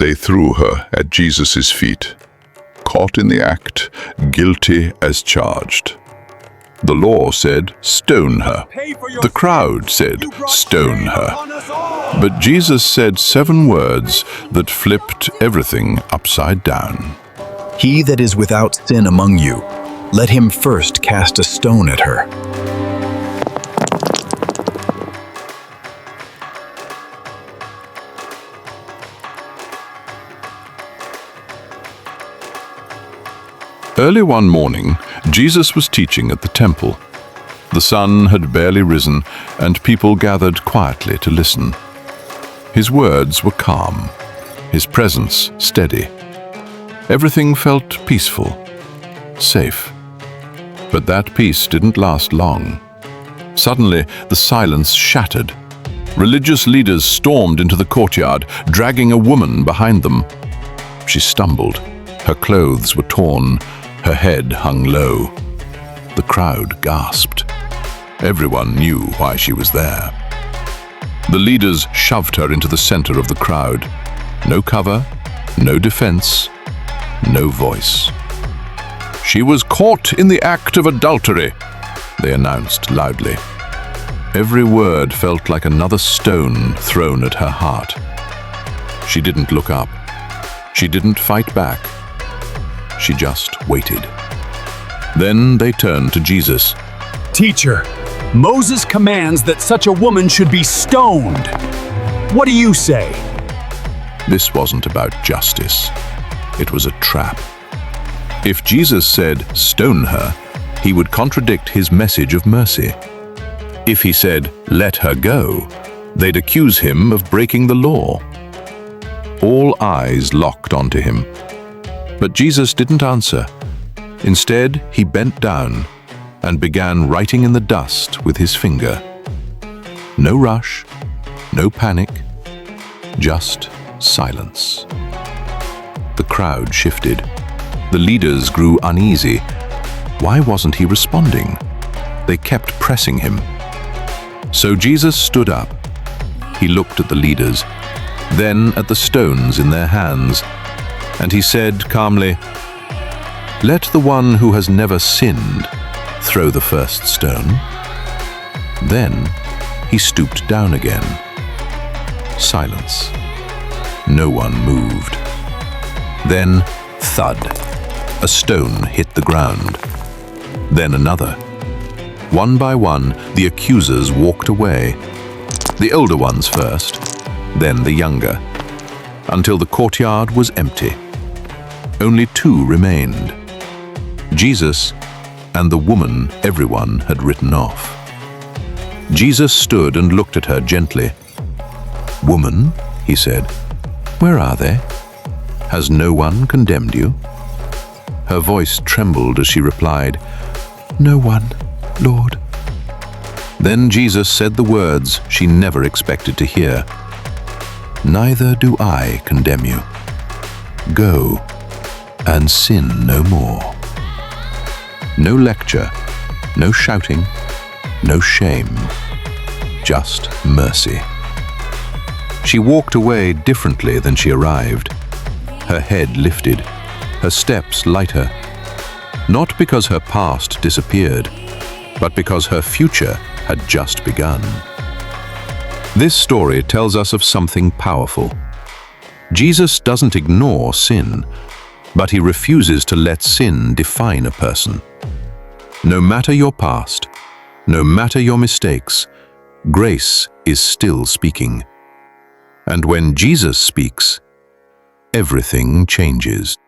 They threw her at Jesus' feet. Caught in the act, guilty as charged. The law said, "Stone her." The crowd said, "Stone her." But Jesus said 7 words that flipped everything upside down. "He that is without sin among you, let him first cast a stone at her." Early one morning, Jesus was teaching at the temple. The sun had barely risen, and people gathered quietly to listen. His words were calm, his presence steady. Everything felt peaceful, safe. But that peace didn't last long. Suddenly, the silence shattered. Religious leaders stormed into the courtyard, dragging a woman behind them. She stumbled. Her clothes were torn. Her head hung low. The crowd gasped. Everyone knew why she was there. The leaders shoved her into the center of the crowd. No cover, no defense, no voice. "She was caught in the act of adultery," they announced loudly. Every word felt like another stone thrown at her heart. She didn't look up. She didn't fight back. She just waited. Then they turned to Jesus. "Teacher, Moses commands that such a woman should be stoned. What do you say?" This wasn't about justice. It was a trap. If Jesus said, "Stone her," he would contradict his message of mercy. If he said, "Let her go," they'd accuse him of breaking the law. All eyes locked onto him. But Jesus didn't answer. Instead, he bent down and began writing in the dust with his finger. No rush, no panic, just silence. The crowd shifted. The leaders grew uneasy. Why wasn't he responding? They kept pressing him. So Jesus stood up. He looked at the leaders, then at the stones in their hands, and he said calmly, "Let the one who has never sinned throw the first stone." Then he stooped down again. Silence. No one moved. Then, thud, a stone hit the ground. Then another. One by one, the accusers walked away. The older ones first, then the younger, until the courtyard was empty. Only 2 remained. Jesus and the woman everyone had written off. Jesus stood and looked at her gently. "Woman," he said, "where are they? Has no one condemned you?" Her voice trembled as she replied, "No one, Lord." Then Jesus said the words she never expected to hear. "Neither do I condemn you. Go and sin no more." No lecture, no shouting, no shame, just mercy. She walked away differently than she arrived. Her head lifted, her steps lighter, not because her past disappeared, but because her future had just begun. This story tells us of something powerful. Jesus doesn't ignore sin, but he refuses to let sin define a person. No matter your past, no matter your mistakes, grace is still speaking. And when Jesus speaks, everything changes.